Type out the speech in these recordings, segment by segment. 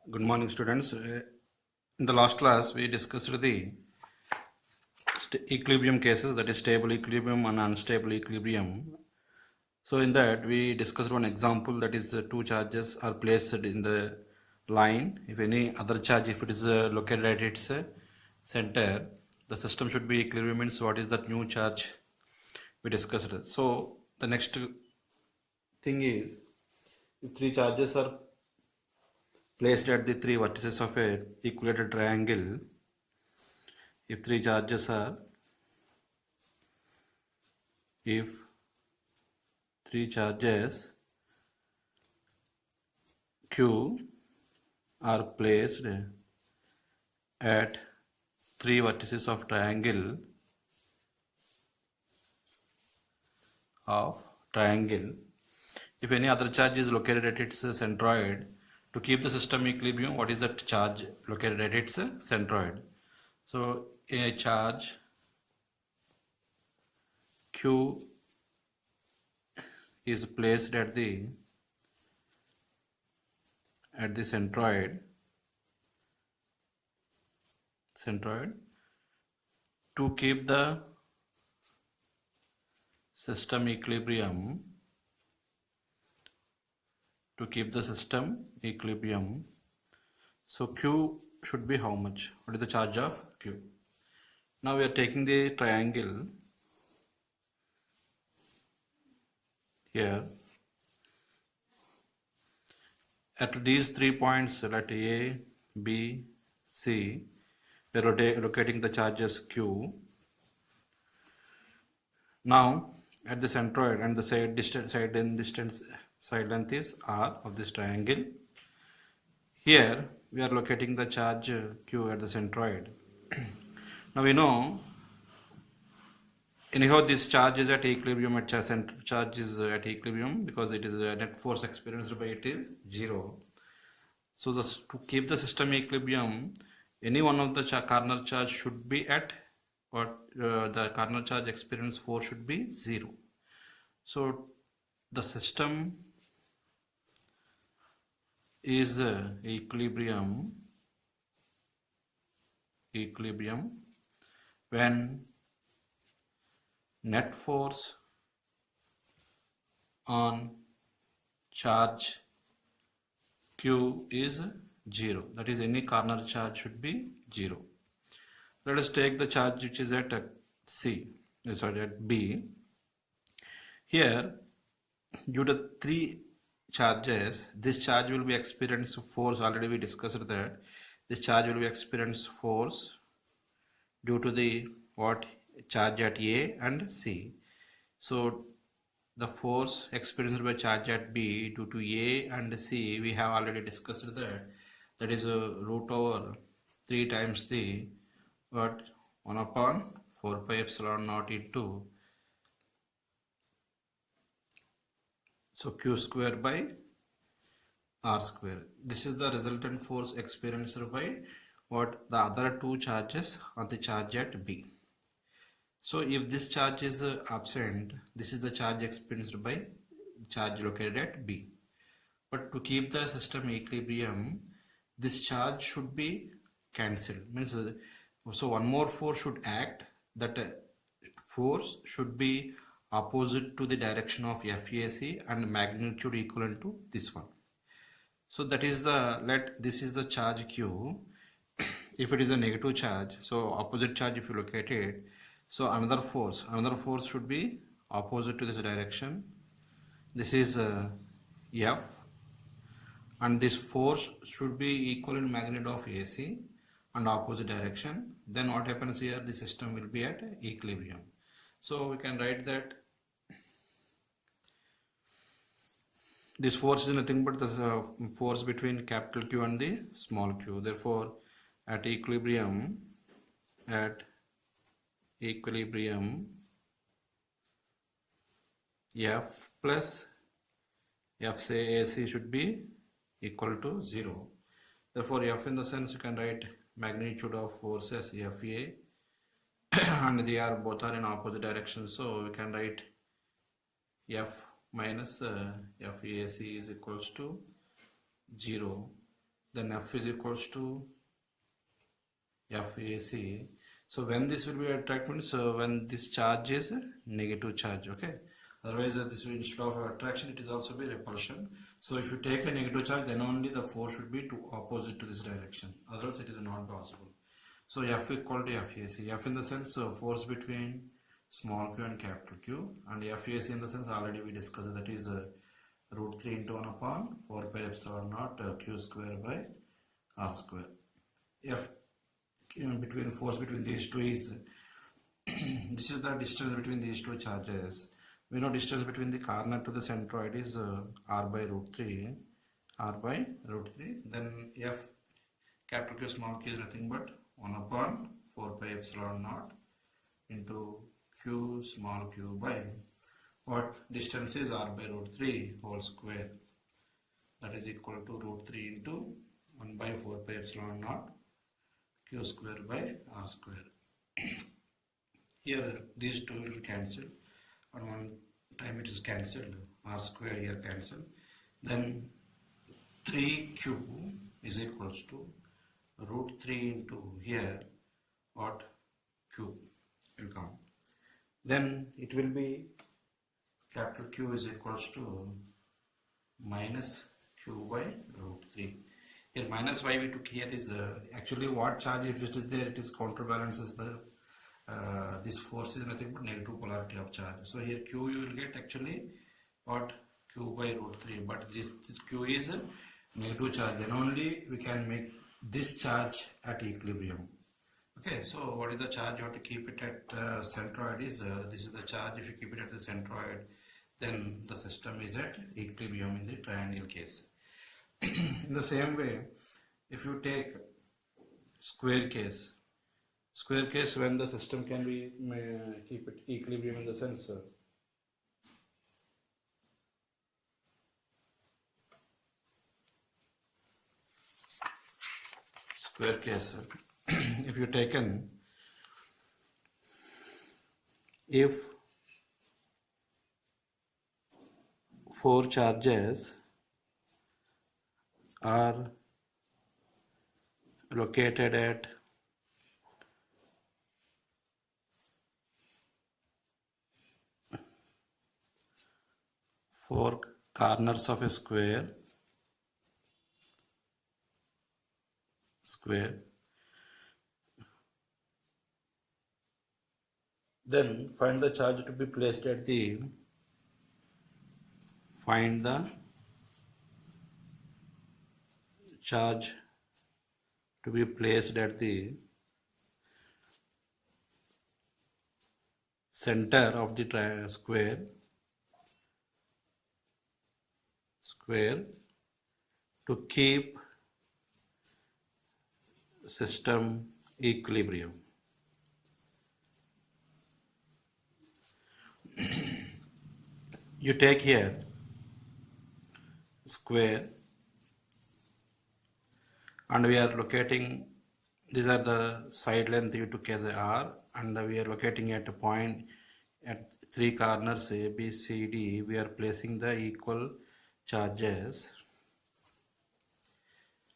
Good morning, students. In the last class, we discussed the equilibrium cases, that is stable equilibrium and unstable equilibrium. So in that, we discussed one example, that is two charges are placed in the line. If any other charge, if it is located at its center, the system should be equilibrium. Means what is that new charge we discussed. So the next thing is, if three charges are placed at the three vertices of a equilateral triangle, if three charges are if three charges Q are placed at three vertices of triangle if any other charge is located at its centroid, to keep the system equilibrium, what is that charge located at its centroid? So a charge Q is placed at the centroid to keep the system equilibrium. So Q should be how much? What is the charge of Q? Now we are taking the triangle here. At these 3 points, at A, B, C, we are locating the charges Q. Now at the centroid and the side length is R of this triangle. Here we are locating the charge Q at the centroid. Now we know anyhow this charge is at equilibrium, at charge is at equilibrium, because it is net force experienced by it is 0. So to keep the system equilibrium, any one of the corner charge should be at the corner charge experience force should be 0. So the system is equilibrium when net force on charge Q is 0. That is, any corner charge should be 0. Let us take the charge which is at at B. Here, due to three charges, this charge will be experienced force. Already we discussed that this charge will be experienced force due to the charge at A and C. So the force experienced by charge at B due to A and C, we have already discussed that is root over 3 times the 1 upon 4 pi epsilon naught into Q square by R square. This is the resultant force experienced by the other two charges on the charge at B. So if this charge is absent, this is the charge experienced by charge located at B. But to keep the system equilibrium, this charge should be cancelled. Means so one more force should act. That force should be opposite to the direction of FAC and magnitude equivalent to this one. So that is this is the charge Q. If it is a negative charge, so opposite charge if you locate it, so another force should be opposite to this direction. This is F, and this force should be equal in magnitude of AC and opposite direction. Then what happens here? The system will be at equilibrium. So we can write that this force is nothing but the force between capital Q and the small q. Therefore, at equilibrium, F plus F say AC should be equal to 0. Therefore, F in the sense you can write magnitude of forces FA and they are both are in opposite directions. So we can write F minus FAC is equals to 0. then F is equals to FAC. So when this will be attraction, so when this charge is a negative charge, okay. Otherwise, this will, instead of attraction, it is also be repulsion. So if you take a negative charge, then only the force should be to opposite to this direction. Otherwise, it is not possible. So F equal to FAC. F in the sense force between small q and capital Q, and FAC in the sense already we discussed, that is root 3 into 1 upon 4 pi epsilon naught q square by r square. F between force between these two is this is the distance between these two charges. We know distance between the corner to the centroid is r by root 3, then F capital Q small q is nothing but 1 upon 4 pi epsilon naught into q small q by what distance is r by root 3 whole square, that is equal to root 3 into 1 by 4 pi epsilon naught q square by r square. Here these two will cancel, and one time it is cancelled, r square here cancel, then 3q is equals to root 3 into here what q will come, then it will be capital Q is equals to minus q by root 3. Here minus y we took here is actually what charge, if it is there, it is counterbalances the this force is nothing but negative polarity of charge. So here q you will get actually what q by root 3, but this q is a negative charge, then only we can make this charge at equilibrium. Okay, so what is the charge? You have to keep it at centroid is this is the charge. If you keep it at the centroid, then the system is at equilibrium in the triangle case. In the same way, if you take square case when the system can be keep it equilibrium in the sense square case if you taken, if 4 charges are located at four corners of a square, then find the charge to be placed at the charge to be placed at the center of the square to keep system equilibrium. You take here square, and we are locating, these are the side length you took as a r, and we are locating at a point at 3 corners A, B, C, D. We are placing the equal charges.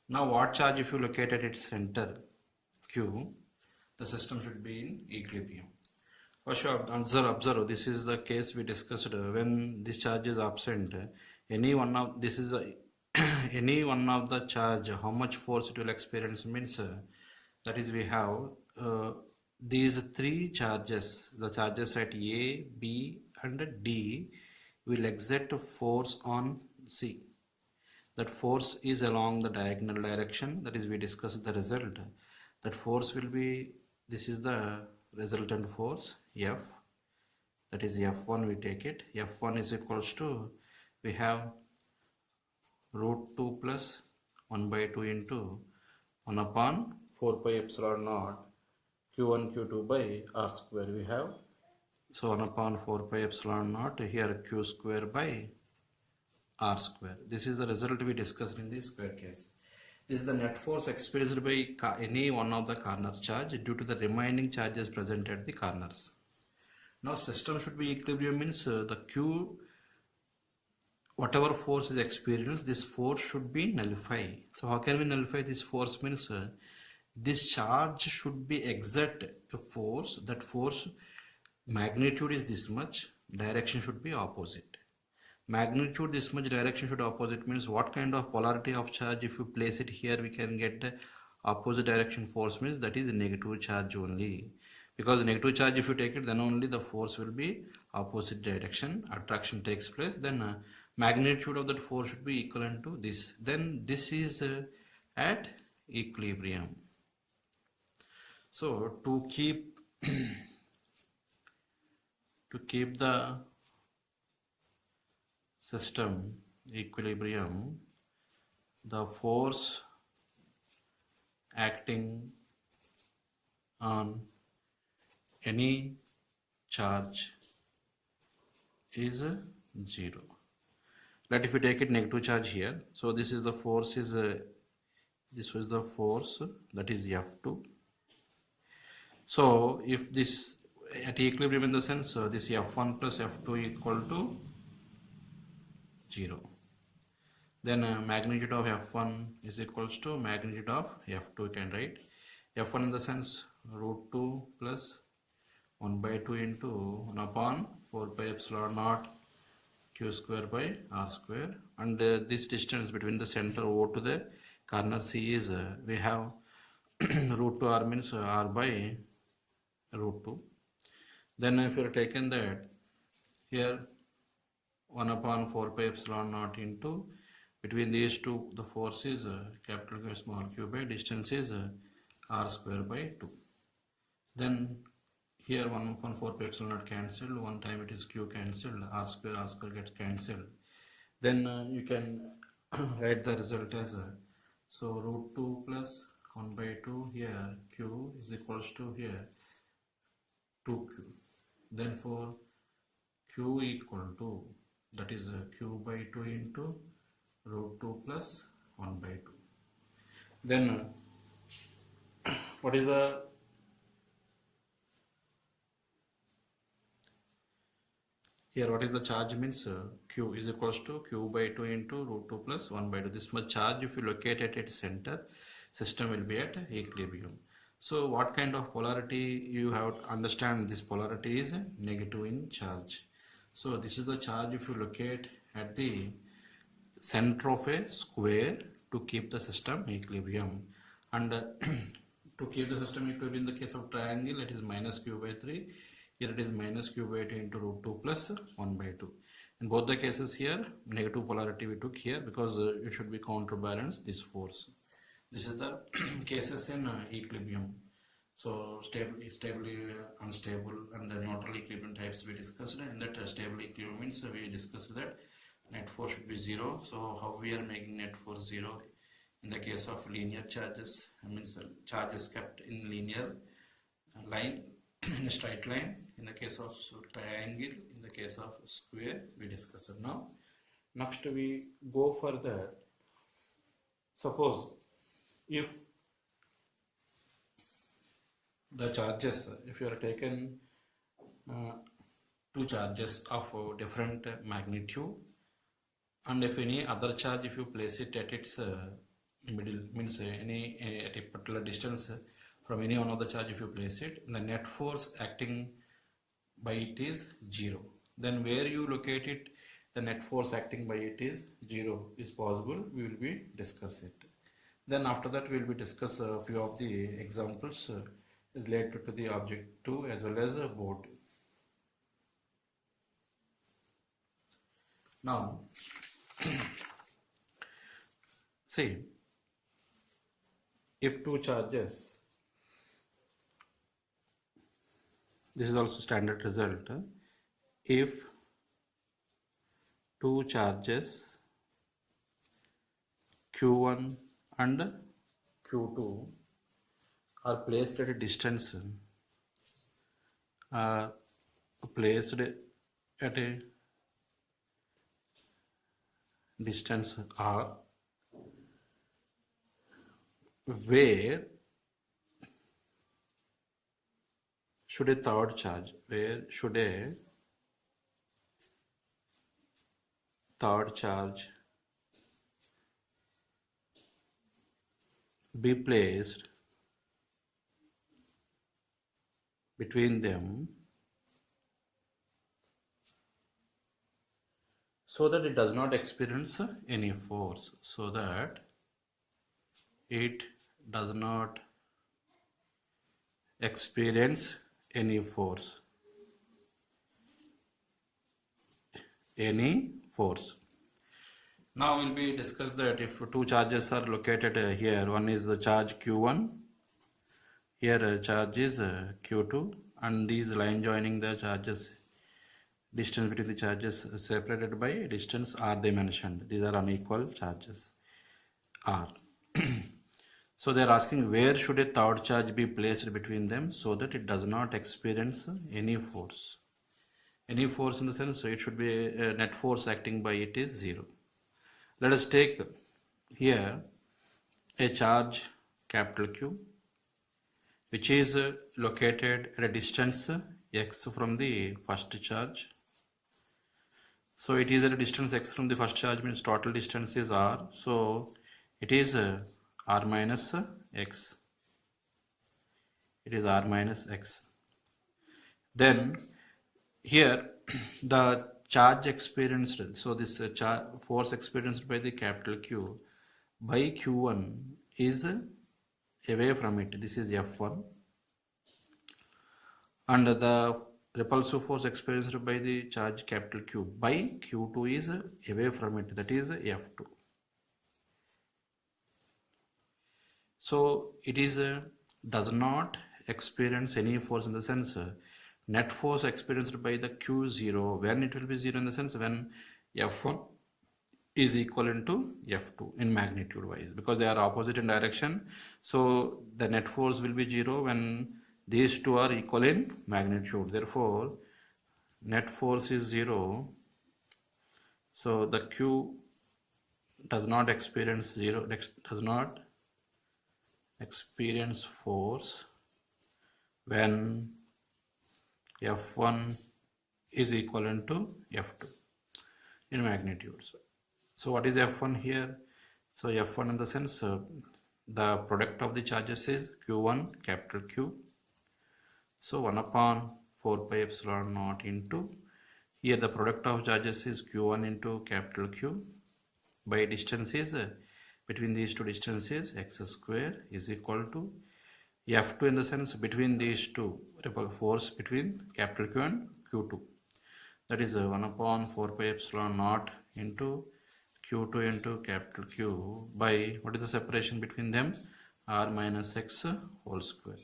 Now what charge if you locate at its center Q, the system should be in equilibrium. First you observe, this is the case we discussed when this charge is absent. Any one of this is any one of the charge, how much force it will experience means that is we have these 3 charges, the charges at A, B and D will exert force on C. That force is along the diagonal direction, that is we discussed the result. That force will be, this is the resultant force F, that is F1 we take it. F1 is equals to, we have root 2 plus 1 by 2 into 1 upon 4 pi epsilon naught q1 q2 by r square we have. So 1 upon 4 pi epsilon naught here q square by r square. This is the result we discussed in the square case. This is the net force experienced by any one of the corner charge due to the remaining charges present at the corners. Now system should be equilibrium means the Q whatever force is experienced, this force should be nullified. So how can we nullify this force? Means this charge should be exert a force. That force magnitude is this much, direction should be opposite. Magnitude this much, direction should opposite means what kind of polarity of charge? If you place it here, we can get the opposite direction force, means that is negative charge only. Because negative charge, if you take it, then only the force will be opposite direction, attraction takes place. Then magnitude of that force should be equivalent to this. Then this is at equilibrium. So to keep the system equilibrium, the force acting on any charge is 0. Let if we take it negative charge here, so this is the force is this was the force, that is F2. So if this at equilibrium, in the sense this F1 plus F2 equal to 0, then magnitude of F1 is equals to magnitude of F2. You can write F1 in the sense root 2 plus 1 by 2 into 1 upon 4 pi epsilon naught q square by r square, and this distance between the center O to the corner C is we have root 2 r means r by root 2. Then if you are taken that here 1 upon 4 pi epsilon naught into between these two, the force is capital Q small q by distance is r square by 2. Then here 1 upon 4 pi epsilon naught cancelled, one time it is q cancelled, r square gets cancelled. Then you can write the result as so root 2 plus 1 by 2 here q is equals to here 2q. Then for q equal to, that is q by 2 into root 2 plus 1 by 2. Then what is the here what is the charge? Means q is equals to q by 2 into root 2 plus 1 by 2. This much charge if you locate at its center, system will be at equilibrium. So what kind of polarity you have to understand? This polarity is negative in charge. So this is the charge if you locate at the center of a square to keep the system equilibrium. And to keep the system equilibrium, in the case of triangle, it is minus q by 3. Here it is minus q by 2 into root 2 plus 1 by 2. In both the cases here, negative polarity we took here because it should be counterbalance this force. This is the cases in equilibrium. So stable, unstable, and the neutral equilibrium types we discussed. In that stable equilibrium means we discussed that net force should be 0. So how we are making net force 0? In the case of linear charges, means charges kept in linear line, in a straight line. In the case of triangle, in the case of square, we discussed. Now next we go further. Suppose if the charges, if you are taken two charges of different magnitude, and if any other charge, if you place it at its middle, means any at a particular distance from any one of the charge, if you place it, the net force acting by it is 0. Then where you locate it, the net force acting by it is 0 is possible. We will be discuss it. Then after that we will be discuss a few of the examples related to the object 2 as well as board. Now see, if two charges, this is also standard result, if two charges q1 and q2 are placed at a distance, placed at a distance r, where should a third charge, where should a third charge be placed between them so that it does not experience any force, so that it does not experience any force. Now we'll be discuss that if two charges are located here, one is the charge Q1, here charge is Q2, and these line joining the charges, distance between the charges separated by distance R they mentioned. These are unequal charges R. So they are asking where should a third charge be placed between them so that it does not experience any force. Any force in the sense, so it should be a net force acting by it is 0. Let us take here a charge capital Q, which is located at a distance x from the first charge. So it is at a distance x from the first charge, means total distance is r. So it is r minus x. It is r minus x. Then here the charge experienced, so this force experienced by the capital Q by Q1 is away from it. This is F1, and the repulsive force experienced by the charge capital Q by Q2 is away from it, that is F2. So it is does not experience any force in the sense net force experienced by the Q0, when it will be 0 in the sense when F1 is equivalent to F2 in magnitude wise, because they are opposite in direction. So the net force will be 0 when these two are equal in magnitude. Therefore net force is 0. So the Q does not experience force when F1 is equivalent to F2 in magnitude. So what is F1 here? So F1 in the sense the product of the charges is Q1 capital Q. So 1 upon 4 pi epsilon naught into, here the product of charges is Q1 into capital Q by distance is between these two distances x square is equal to F2 in the sense between these two, force between capital Q and Q2, that is 1 upon 4 pi epsilon naught into Q2 into capital Q by, what is the separation between them? R minus x whole square.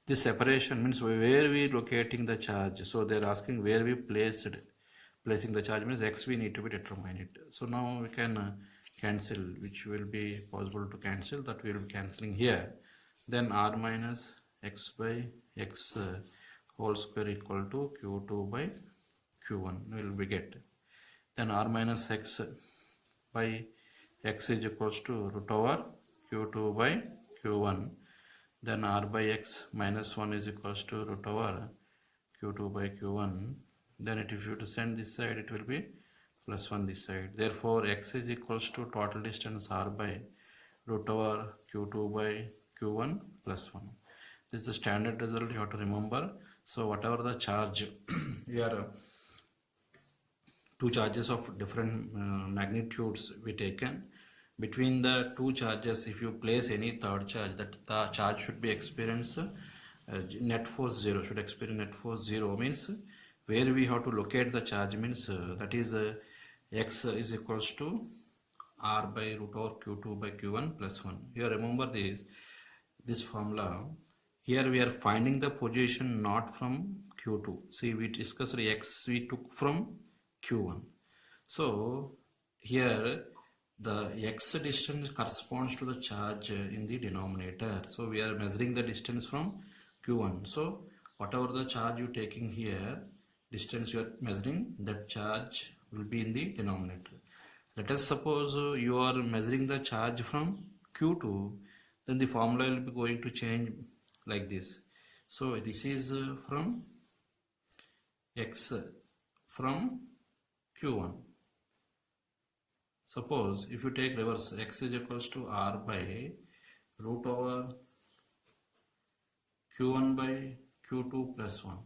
This separation means where we locating the charge. So they are asking where we placing the charge, means x we need to be determine it. So now we can cancel, which will be possible to cancel, that we will be cancelling here. Then r minus x by x whole square equal to Q2 by Q1 will be get. Then r minus x by x is equals to root over Q2 by Q1. Then r by x minus 1 is equals to root over Q2 by Q1. Then if you to send this side, it will be plus 1 this side. Therefore x is equals to total distance r by root over Q2 by Q1 plus 1. This is the standard result you have to remember. So whatever the charge here two charges of different magnitudes we taken, between the two charges if you place any third charge, that the charge should be experience net force 0, should experience net force 0, means where we have to locate the charge, means that is x is equals to r by root over Q2 by Q1 plus 1. Here remember this formula. Here we are finding the position not from Q2. See, we discussed x we took from Q1. So here the x distance corresponds to the charge in the denominator. So we are measuring the distance from Q1. So whatever the charge you taking here, distance you are measuring, that charge will be in the denominator. Let us suppose you are measuring the charge from Q2, then the formula will be going to change like this. So this is from x from Q1. Suppose if you take reverse, x is equals to r by root over q1 by q2 plus 1.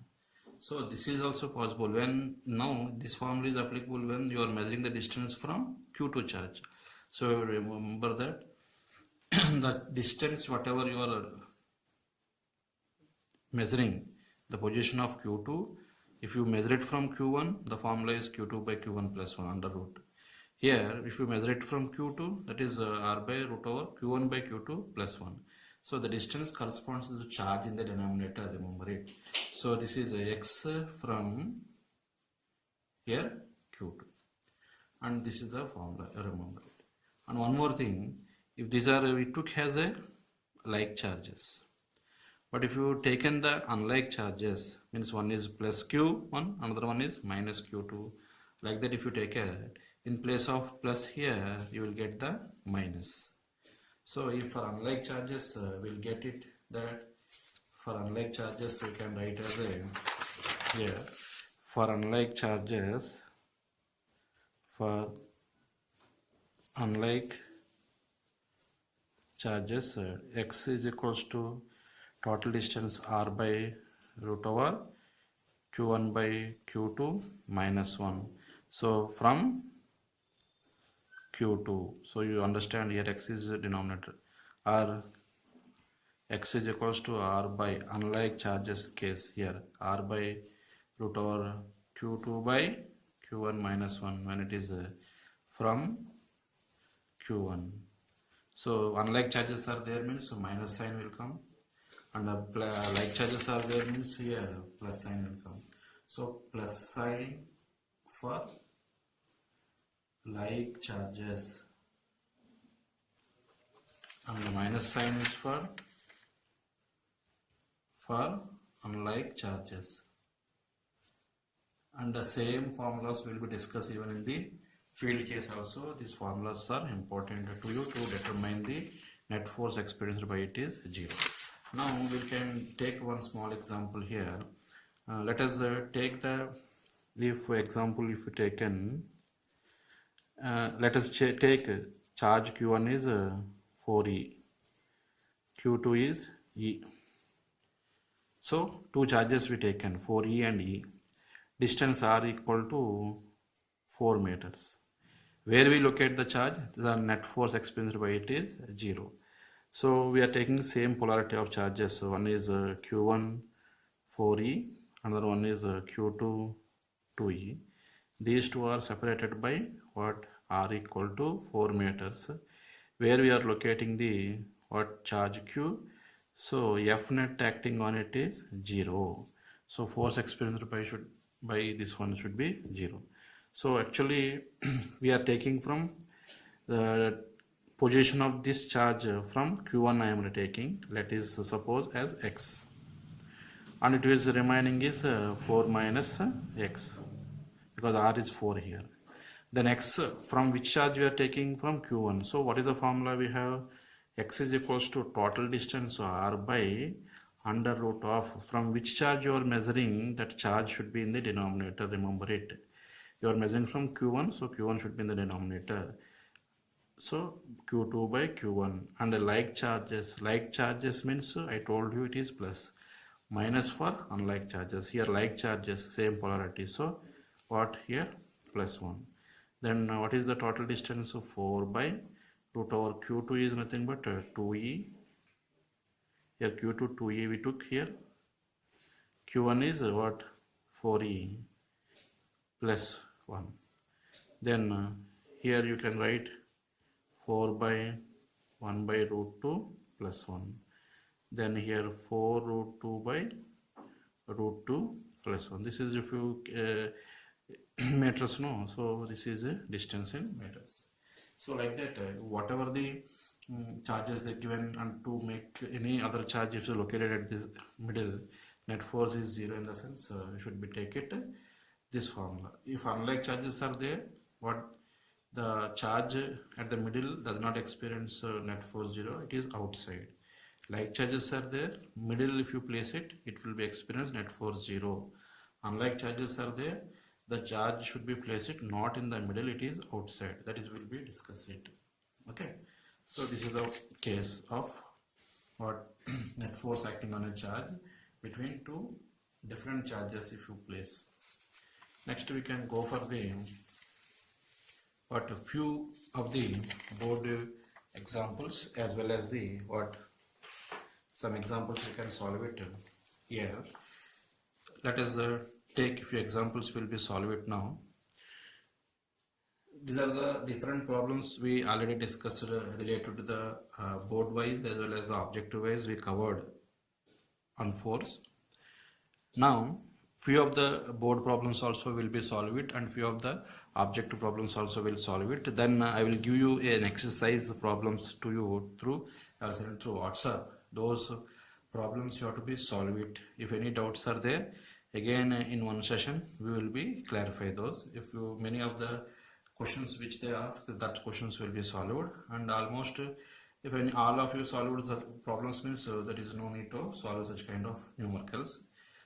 So this is also possible when now this formula is applicable when you are measuring the distance from q2 charge. So remember that the distance whatever you are measuring the position of q2, if you measure it from q1, the formula is q2 by q1 plus 1 under root. Here if you measure it from q2, that is r by root over q1 by q2 plus 1. So the distance corresponds to the charge in the denominator, remember it. So this is x from here q2, and this is the formula, remember it. And one more thing, if these are we took as a like charges, but if you taken the unlike charges, means one is plus q1, another one is minus q2, like that if you take it, in place of plus here, you will get the minus. So if for unlike charges, we'll get it that for unlike charges, you can write as a, here, for unlike charges, x is equals to total distance r by root over q1 by q2 minus 1. So from q2, so you understand here x is the denominator, r x is equals to r by unlike charges case, here r by root over q2 by q1 minus 1 when it is from q1. So unlike charges are there means so minus sign will come, and like charges are there means here plus sign will come. So plus sign for like charges and the minus sign is for unlike charges. And the same formulas will be discussed even in the field case also. These formulas are important to you to determine the net force experienced by it is 0. Now we can take one small example here. Let us take the, if for example if you taken, let us take charge q1 is 4e, q2 is e. So two charges we taken 4e and e. Distance are equal to 4 meters. Where we locate the charge, the net force experienced by it is 0. So we are taking same polarity of charges. So one is q1 4e, another one is q2 2e. These two are separated by what, r equal to 4 meters. Where we are locating the what charge q. So F net acting on it is 0. So force experienced by this one should be 0. So actually we are taking from the position of this charge from q1 I am taking, let is suppose as x, and it is remaining is 4 minus x, because r is 4 here. Then x from which charge we are taking, from q1. So what is the formula we have? X is equals to total distance r by under root of from which charge you are measuring, that charge should be in the denominator, remember it. You are measuring from q1, so q1 should be in the denominator. So q2 by q1. And the like charges means I told you it is plus, minus for unlike charges. Here like charges same polarity, so what here plus 1. Then what is the total distance? So 4 by root over q2 is nothing but 2e. Here q2 2e we took here. q1 is what, 4e plus 1. Then here you can write 4 by 1 by root 2 plus 1. Then here 4 root 2 by root 2 plus 1. This is if you meters, no, so this is a distance in meters. So like that whatever the charges they given, and to make any other charge if you located at this middle, net force is 0 in the sense you should be take it this formula. If unlike charges are there, what the charge at the middle does not experience net force 0, it is outside. Like charges are there, middle if you place it, it will be experience net force 0. Unlike charges are there, the charge should be placed not in the middle, it is outside. That is, will be discussed it. Okay, so this is the case of what net force acting on a charge between two different charges if you place. Next we can go for the what a few of the board examples, as well as the what some examples we can solve it here. Let us take a few examples, will be solve it now. These are the different problems we already discussed related to the board wise as well as the objective wise we covered on force. Now few of the board problems also will be solved it, and few of the objective problems also will solve it. Then I will give you an exercise problems to you through through WhatsApp. Those problems you have to be solve it. If any doubts are there, again in one session we will be clarify those. If you many of the questions which they ask, that questions will be solved, and almost if any all of you solved the problems means there is no need to solve such kind of numericals.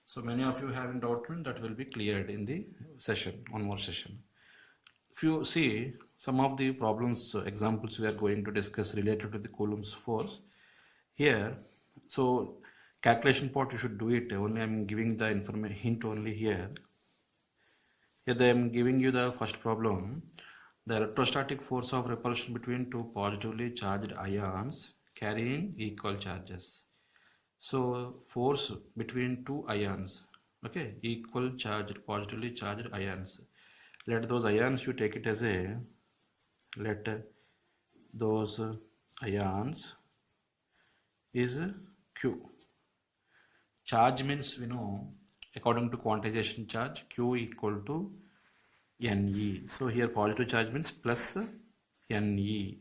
So many of you have in doubt, that will be cleared in the session, one more session. If you see some of the problems examples we are going to discuss related to the Coulomb's force here. So calculation part you should do it, only I am giving the information hint only here. Here I am giving you the first problem. The electrostatic force of repulsion between two positively charged ions carrying equal charges. So force between two ions, okay, equal charged, positively charged ions. Let those ions, you take it as a, let those ions is Q. Charge means we know according to quantization charge, Q equal to Ne. So here positive charge means plus Ne.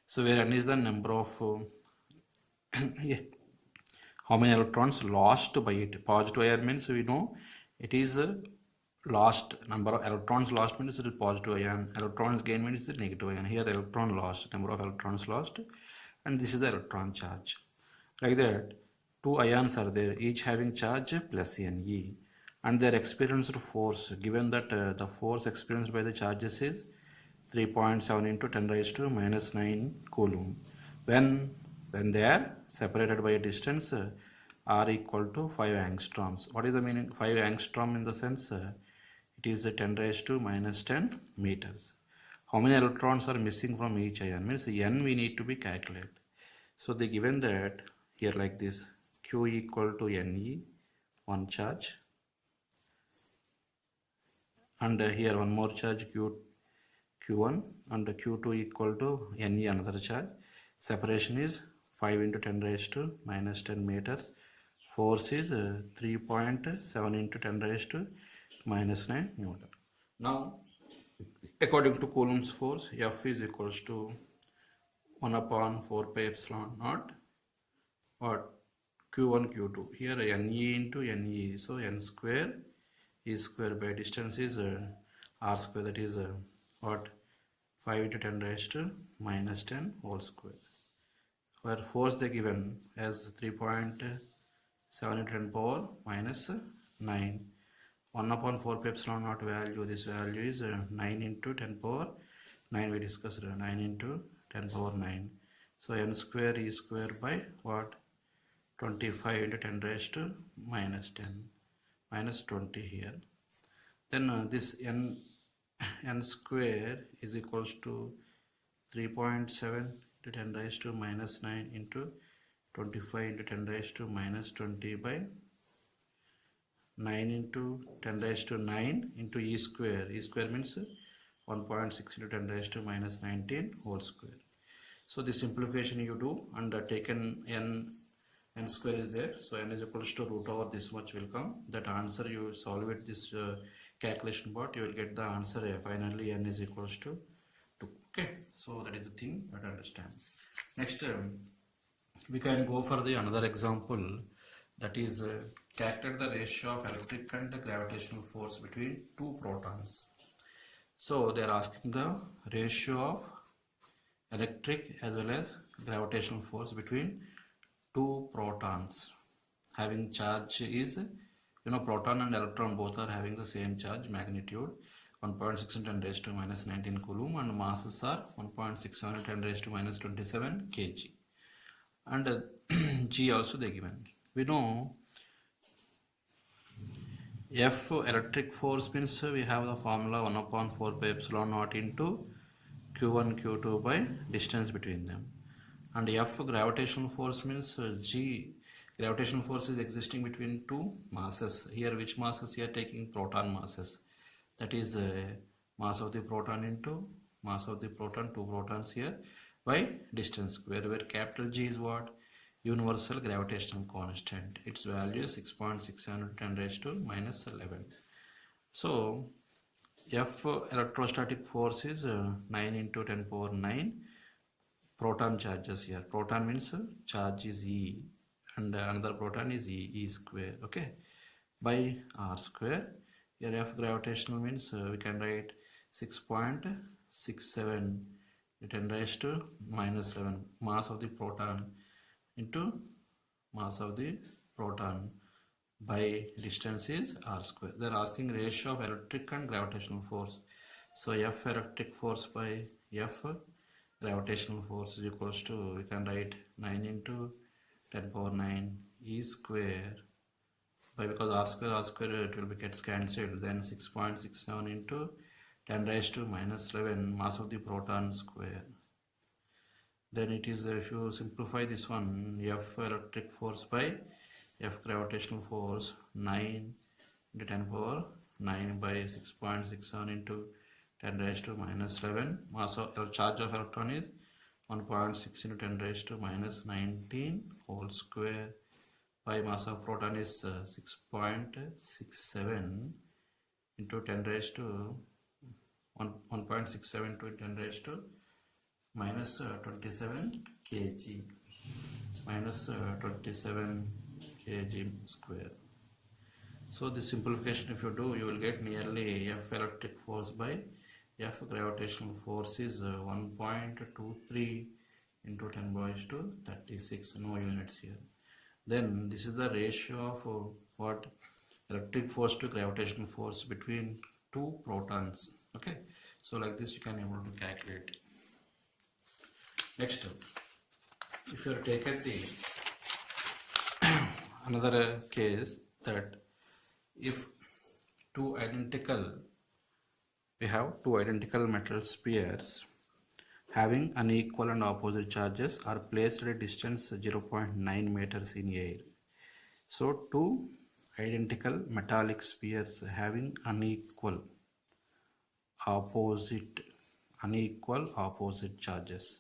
So where N is the number of how many electrons lost by it. Positive ion means we know it is lost, number of electrons lost means it is positive ion, electrons gain means it is negative ion. Here electron lost, number of electrons lost, and this is the electron charge. Like that, two ions are there, each having charge plus Ne, and their experienced force, given that the force experienced by the charges is 3.7 into 10 raised to minus 9 coulomb when they are separated by a distance r equal to 5 angstroms. What is the meaning 5 angstrom? In the sense it is 10 raised to minus 10 meters. How many electrons are missing from each ion means n we need to be calculated. So they given that here like this, Q equal to Ne, one charge, and here one more charge Q1, and Q2 equal to Ne, another charge. Separation is 5 into 10 raised to minus 10 meters. Force is 3.7 into 10 raised to minus 9 Newton. Now, according to Coulomb's force, F is equals to 1 upon 4 pi epsilon naught, or Q1, Q2. Here Ne into Ne, so N square E square by distance is R square, that is what 5 into 10 raised to minus 10 whole square. Where force they given as 3.7 into 10 power minus 9. 1 upon 4 pi epsilon naught value, this value is 9 into 10 power 9, we discussed 9 into 10 power 9. So N square E square by what 25 into 10 raised to minus 10 minus 20 here. Then this n square is equals to 3.7 to 10 raised to minus 9 into 25 into 10 raised to minus 20 by 9 into 10 raised to 9 into E square. E square means 1.6 into 10 raised to minus 19 whole square. So the simplification you do, and taken n square is there, so n is equals to root over this much will come. That answer you solve it, this calculation part, you will get the answer finally n is equals to 2. Okay, so that is the thing that I understand. Next we can go for the another example, that is calculate the ratio of electric and gravitational force between two protons. So they are asking the ratio of electric as well as gravitational force between two protons having charge is proton and electron both are having the same charge magnitude 1.6 into 10 raised to minus 19 coulomb, and masses are 1.67 into 10 raised to minus 27 kg, and G also they given. We know F electric force means we have the formula 1 upon 4 pi epsilon naught into Q1 Q2 by distance between them, and F gravitational force means G gravitational force is existing between two masses. Here which masses here taking proton masses, that is mass of the proton into mass of the proton, two protons here, by distance square, where capital G is what? Universal gravitational constant. Its value is 6.67 10 raised to minus 11. So F electrostatic force is 9 into 10 power 9 proton charges here. Proton means charge is E, and another proton is E square, okay, by R square. Here F gravitational means we can write 6.67 10 raised to minus 11 mass of the proton into mass of the proton by distance is R square. They are asking ratio of electric and gravitational force. So F electric force by F gravitational force is equals to, we can write 9 into 10 power 9 E square by, because R square it will be gets cancelled, then 6.67 into 10 raised to minus 11 mass of the proton square. Then it is, if you simplify this one, F electric force by F gravitational force 9 into 10 power 9 by 6.67 into 10 raised to minus 11. Mass of charge of electron is 1.6 into 10 raised to minus 19 whole square by mass of proton is 6.67 into 10 raised to 1.67 into 10 raised to minus 27 kg, minus 27 kg square. So this simplification if you do, you will get nearly F electric force by F gravitational force is 1.23 into 10 raised to 36, no units here. Then this is the ratio of what? Electric force to gravitational force between two protons, okay. So like this you can able to calculate. Next, if you are taken the another case, that if we have two identical metal spheres having unequal and opposite charges are placed at a distance 0.9 meters in air. So two identical metallic spheres having unequal opposite charges.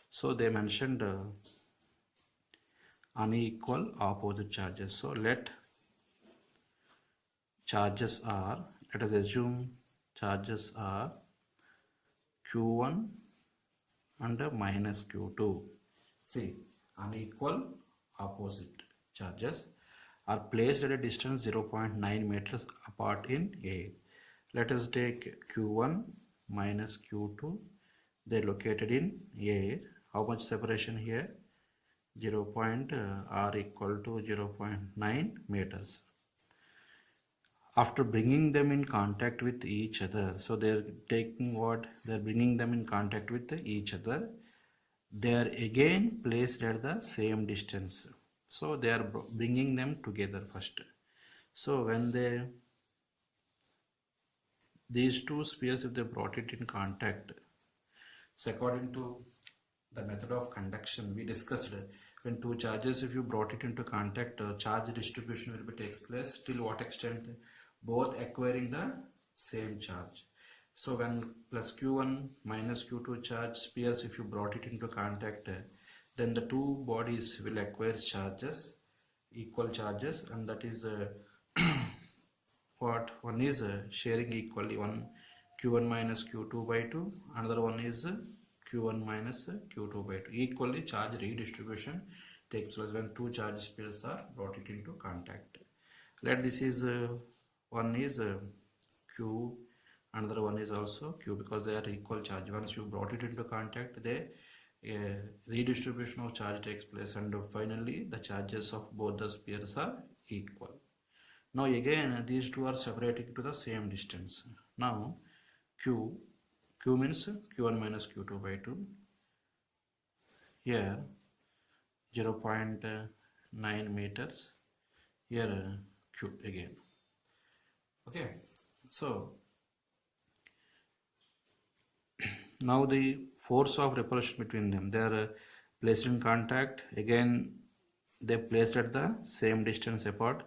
So they mentioned unequal opposite charges. So let us assume charges are Q1 and minus Q2. See, unequal opposite charges are placed at a distance 0.9 meters apart in air. Let us take Q1 minus Q2. They are located in air. How much separation here? R equal to 0.9 meters. After bringing them in contact with each other, so they are taking what? They are bringing them in contact with each other. They are again placed at the same distance. So they are bringing them together first. So when these two spheres, if they brought it in contact, so according to the method of conduction we discussed, when two charges, if you brought it into contact, charge distribution will be takes place till what extent? Both acquiring the same charge. So when plus Q1 minus Q2 charge spheres, if you brought it into contact, then the two bodies will acquire charges, equal charges, and that is what? One is sharing equally, one Q1 minus Q2 by 2, another one is Q1 minus Q2 by 2. Equally charge redistribution takes place when two charge spheres are brought it into contact. Let this is one is Q, another one is also Q, because they are equal charge. Once you brought it into contact, the redistribution of charge takes place, and finally the charges of both the spheres are equal. Now again these two are separating to the same distance. Now q means q1 minus q2 by 2. Here 0.9 meters. Here q again. Okay, so now the force of repulsion between them, they are placed in contact. Again they placed at the same distance apart.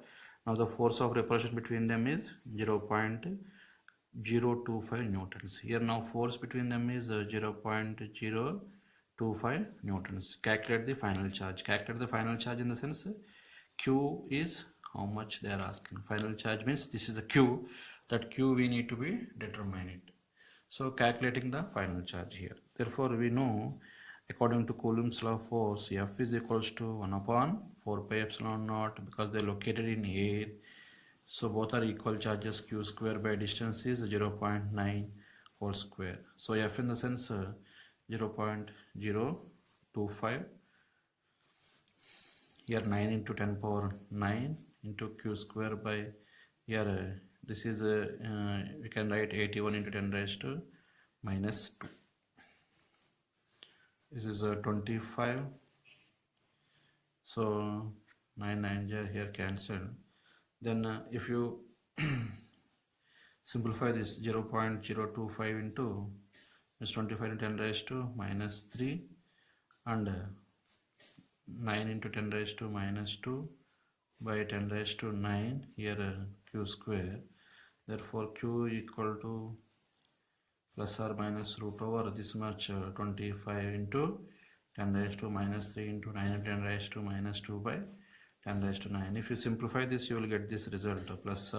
Now the force of repulsion between them is 0.025 newtons. Here now force between them is 0.025 newtons. Calculate the final charge. Calculate the final charge in the sense q is how much they are asking. Final charge means this is the q. That q we need to be determine it. So calculating the final charge here. Therefore we know according to Coulomb's law of force, F is equals to 1 upon 4 pi epsilon naught, because they are located in air. So both are equal charges. Q square by distance is 0.9 whole square. So F in the sense 0.025. Here 9 into 10 power 9 into q square by, here this is we can write 81 into 10 raised to minus 2. This is 25. So 9 9 here cancelled. Then if you simplify this, 0.025 into is 25 into 10 raised to minus 3 and 9 into 10 raised to minus 2 by 10 raised to 9, here q square. Therefore q equal to plus or minus root over this much 25 into 10 raised to minus 3 into 9 into 10 raised to minus 2 by 10 raised to 9. If you simplify this, you will get this result plus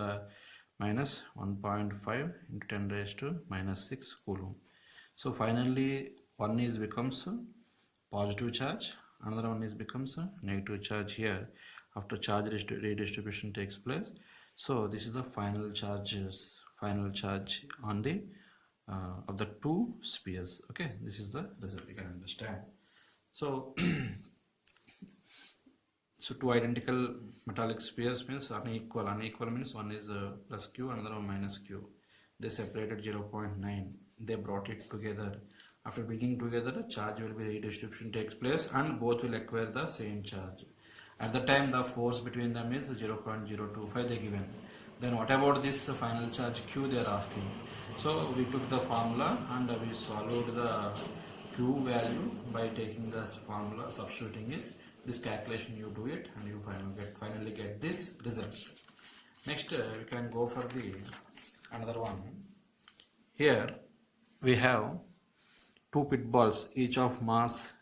minus 1.5 into 10 raised to minus 6 coulomb. So finally one is becomes positive charge, another one is becomes negative charge here after charge redistribution takes place. So this is the final charge on the of the two spheres. Okay, this is the result, you can understand. So so two identical metallic spheres means unequal. Unequal means one is plus q, another one minus q. They separated 0.9. They brought it together. After bringing together, charge will be redistribution takes place and both will acquire the same charge. At the time the force between them is 0.025 they given. Then what about this final charge q they are asking? So we took the formula and we solved the q value by taking this formula, substituting it. This calculation you do it and you finally get this result. Next we can go for the another one. Here we have two pit balls, each of mass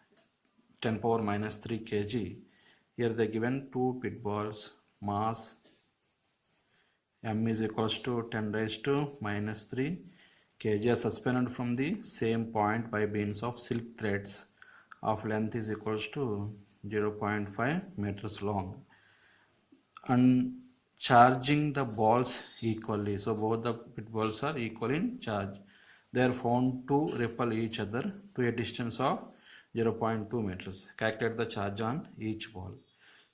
10 power minus 3 kg. Here they given two pit balls, mass m is equals to 10 raised to minus 3 kg are suspended from the same point by means of silk threads of length is equals to 0.5 meters long, and charging the balls equally. So both the pit balls are equal in charge. They are found to repel each other to a distance of 0.2 meters. Calculate the charge on each ball.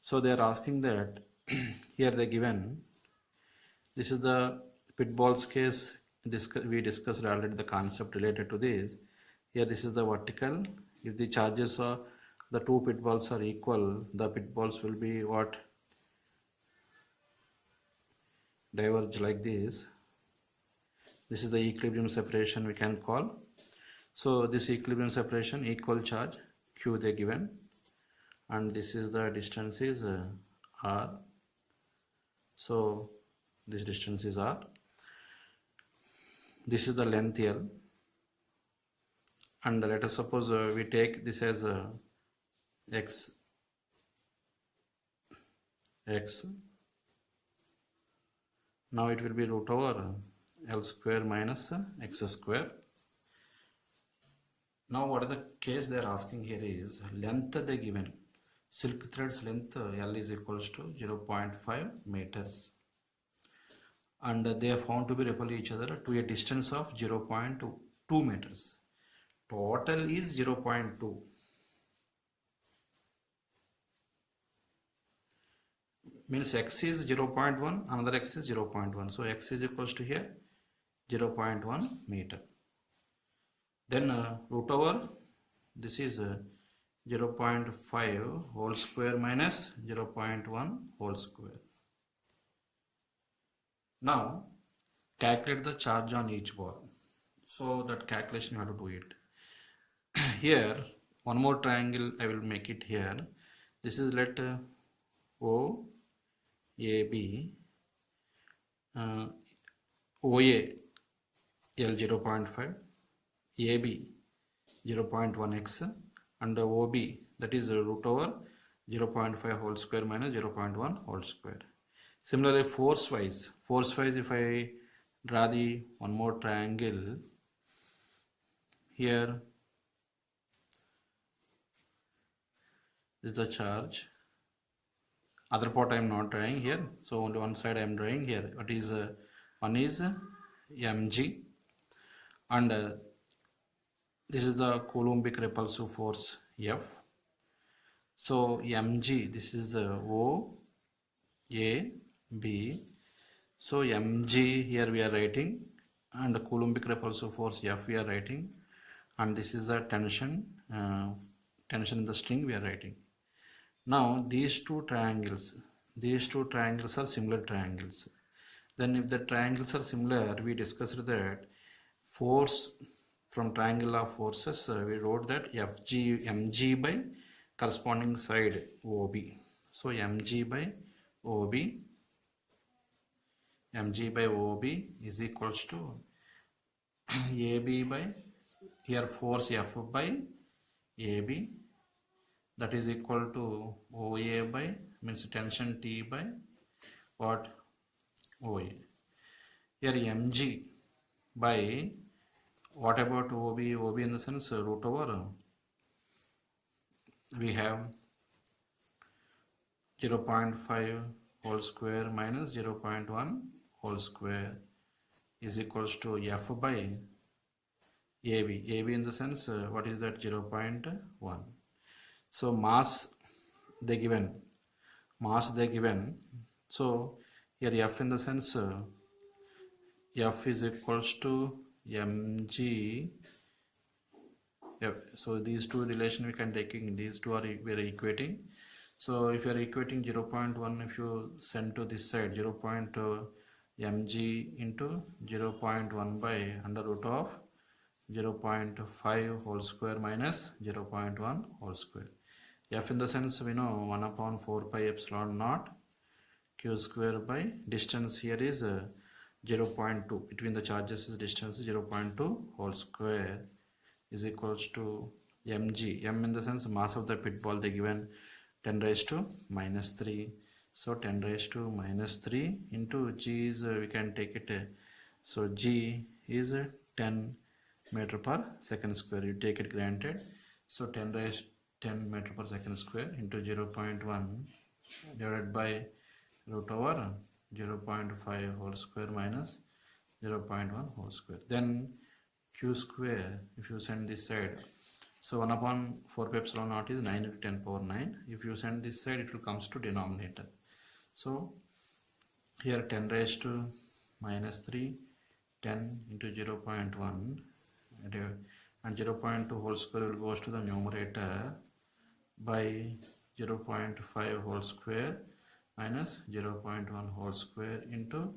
So they are asking that here they given, this is the pit balls case. We discussed already the concept related to this. Here this is the vertical. If the charges are, the two pit balls are equal, the pit balls will be what? Diverge like this. This is the equilibrium separation we can call. So this equilibrium separation, equal charge q they given, and this is the distance is r. So this distance is r. This is the length L, and let us suppose we take this as x. Now it will be root over L square minus x square. Now what is the case they are asking here is length they given. Silk threads length L is equals to 0.5 meters. And they are found to be repel each other to a distance of 0.2 meters. Total is 0.2. means x is 0.1, another x is 0.1. So x is equals to here 0.1 meter. Then root over this is 0.5 whole square minus 0.1 whole square. Now calculate the charge on each ball. So that calculation you have to do it. Here one more triangle I will make it here. This is let O A B OA L 0.5, AB 0.1x and OB, that is root over 0.5 whole square minus 0.1 whole square. Similarly force wise if I draw the one more triangle here, this is the charge. Other part I am not drawing here, so only one side I am drawing here. What is one is mg, and this is the Coulombic repulsive force F. So mg, this is O A B. So mg here we are writing, and the Coulombic repulsive force F we are writing, and this is the tension in the string we are writing. Now these two triangles are similar triangles. Then if the triangles are similar, we discussed that force from triangle of forces, we wrote that mg by corresponding side OB. So mg by OB is equals to AB by, here force F by AB, that is equal to OA by, means tension T by what, OA. Here mg by what about OB in the sense root over, we have 0.5 whole square minus 0.1 whole square is equals to F by AB in the sense what is that, 0.1. So mass they given, so here F in the sense F is equals to mg F. So these two relation we can taking, these two are we are equating. So if you are equating 0.1, if you send to this side 0.mg into 0.1 by under root of 0.5 whole square minus 0.1 whole square. F in the sense we know 1 upon 4 pi epsilon naught q square by distance here is 0.2, between the charges is distance 0.2 whole square is equals to mg. M in the sense mass of the pit ball they given 10 raised to minus 3. So 10 raised to minus 3 into g is we can take it. So g is 10 meter per second square. You take it granted. So 10 raised 10 meter per second square into 0.1 divided by root over 0.5 whole square minus 0.1 whole square. Then q square, if you send this side, so 1 upon 4 pi epsilon naught is 9 into 10 power 9. If you send this side, it will comes to denominator. So here 10 raised to minus 3, 10 into 0.1 and 0.2 whole square will goes to the numerator by 0.5 whole square minus 0.1 whole square into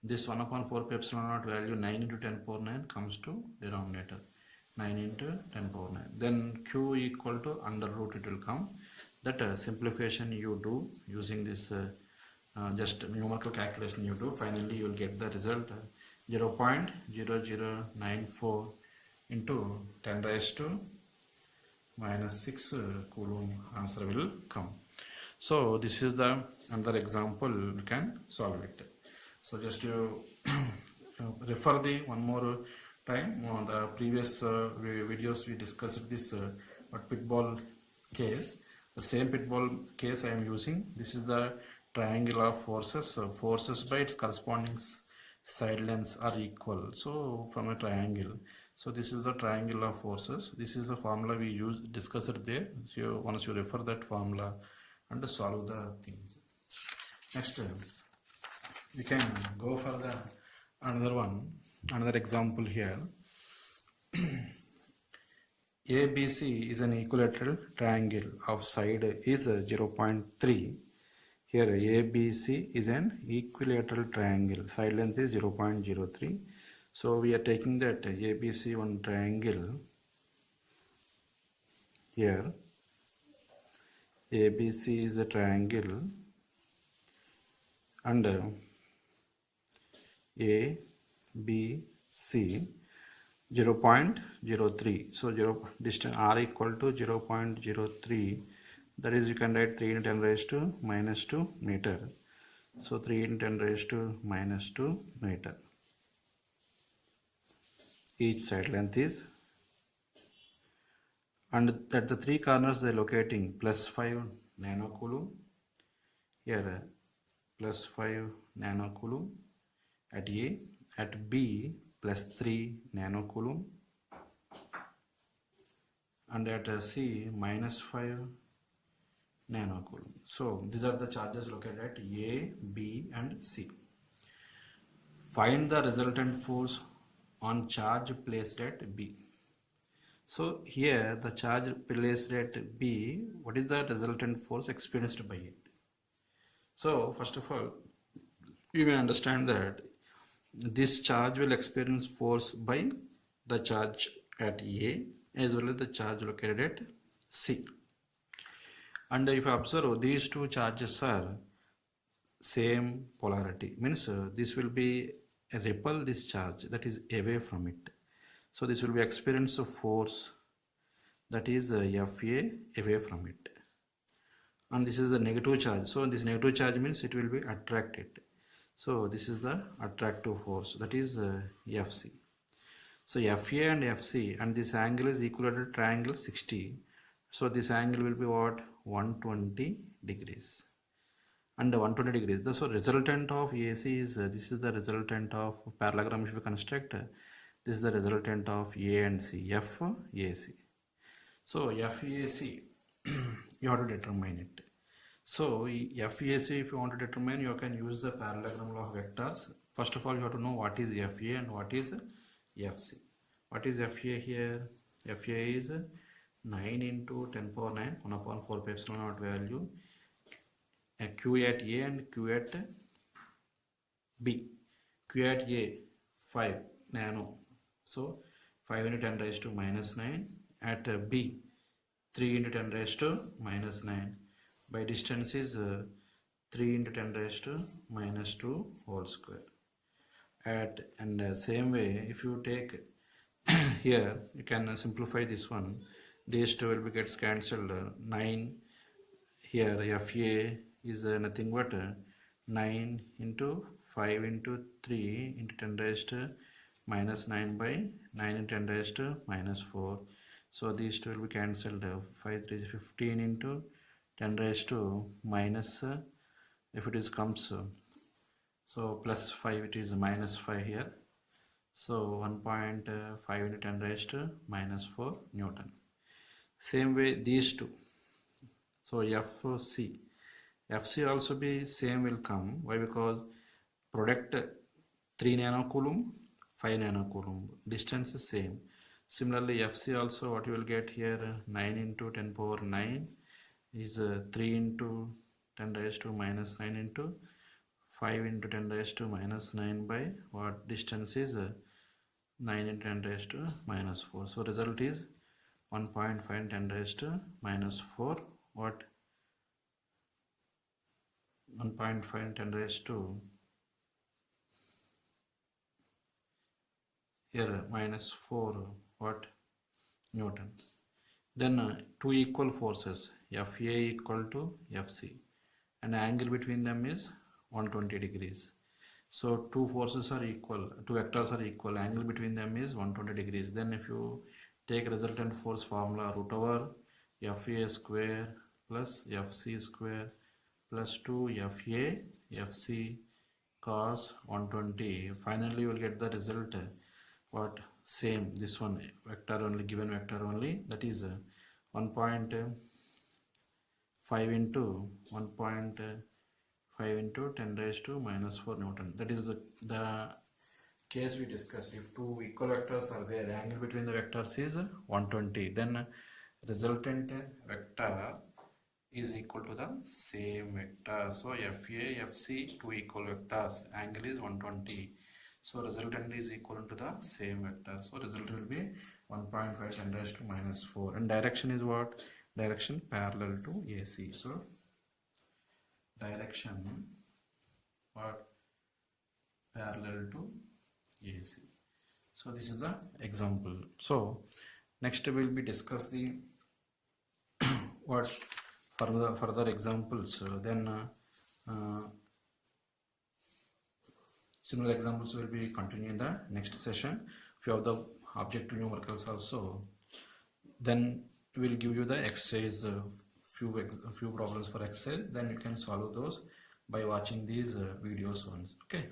this 1 upon 4 pi epsilon naught value 9 into 10 power 9 comes to denominator, 9 into 10 power 9. Then q equal to under root it will come. That simplification you do using this just numerical calculation you do, finally you will get the result 0.0094 into 10 raised to minus 6 Coulomb answer will come. So this is the another example you can solve it. So just you refer the one more time on the previous videos we discussed this pitball case. The same pitball case I am using. This is the triangle of forces. Forces by its corresponding side lengths are equal. So from a triangle. So this is the triangle of forces. This is the formula we discussed there. So once you refer that formula and solve the things. Next, we can go for the another example here. ABC is an equilateral triangle of side is 0.3. Here ABC is an equilateral triangle, side length is 0.03. So we are taking that ABC one triangle here. ABC is a triangle and A, B, C 0.03. So distance R equal to 0.03. That is, you can write 3 into 10 raised to minus 2 meter. So 3 into 10 raised to minus 2 meter. Each side length is, and at the three corners they are locating plus 5 nanocoulomb. Here plus 5 nanocoulomb at A, at B plus 3 nanocoulomb, and at C minus 5 nanocoulomb. So these are the charges located at A, B and C. Find the resultant force on charge placed at B. So here the charge placed at B, what is the resultant force experienced by it? So first of all, you may understand that this charge will experience force by the charge at A as well as the charge located at C. And if you observe, these two charges are same polarity, means this will be a repel this charge that is away from it. So this will be experience of force that is FA away from it. And this is a negative charge. So this negative charge means it will be attracted. So this is the attractive force, that is FC. So FA and FC, and this angle is equilateral triangle 60. So this angle will be what? 120 degrees. And 120 degrees. So resultant of AC is, this is the resultant of parallelogram if you construct. This is the resultant of A and C, FAC. So FAC, you have to determine it. So FAC, if you want to determine, you can use the parallelogram law of vectors. First of all, you have to know what is FA and what is FC. What is FA here? FA is 9 into 10 power 9, 1 upon 4 pi epsilon naught value. Q at A and Q at B. Q at A 5 nano. So 5 into 10 raised to minus 9. At B 3 into 10 raised to minus 9. By distance is 3 into 10 raised to minus 2 whole square. And same way, if you take here, you can simplify this one. These two will be gets cancelled. 9 here, FA is nothing but 9 into 5 into 3 into 10 raised to minus 9 by 9 into 10 raised to minus 4. So these two will be cancelled. 5 3 is 15 into 10 raised to minus, if it is comes, so plus 5, it is minus 5 here. So 1.5 into 10 raised to minus 4 Newton. Same way these two. So FC also be same will come. Why? Because product 3 nanocoulomb, 5 nanocoulomb. Distance is same. Similarly, FC also what you will get here, 9 into 10 power 9 is 3 into 10 raised to minus 9 into 5 into 10 raised to minus 9 by what distance is 9 into 10 raised to minus 4. So result is 1.5 10 raised to minus 4. What? 1.5 10 raised to here minus 4 what? Newton. Then two equal forces, FA equal to FC, and angle between them is 120 degrees. So two forces are equal, two vectors are equal, angle between them is 120 degrees. Then if you take resultant force formula, root over FA square plus FC square plus 2 FA FC cos 120. Finally you will get the result what? Same, this one, vector only, given vector only, that is 1.5 into 5 into 10 raised to minus 4 Newton. That is the case we discussed. If two equal vectors are there, the angle between the vectors is 120, then resultant vector is equal to the same vector. So FA, FC, two equal vectors, angle is 120. So resultant is equal to the same vector. So result will be 1.5 10 raised to minus 4. And direction is what? Direction parallel to AC. So direction what? Parallel to AC. So this is the example. So next we will be discuss the what further examples. Then similar examples will be continuing in the next session. Few of the objective numericals also. Then we will give you the exercise, few problems for exercise. Then you can solve those by watching these videos once. Okay.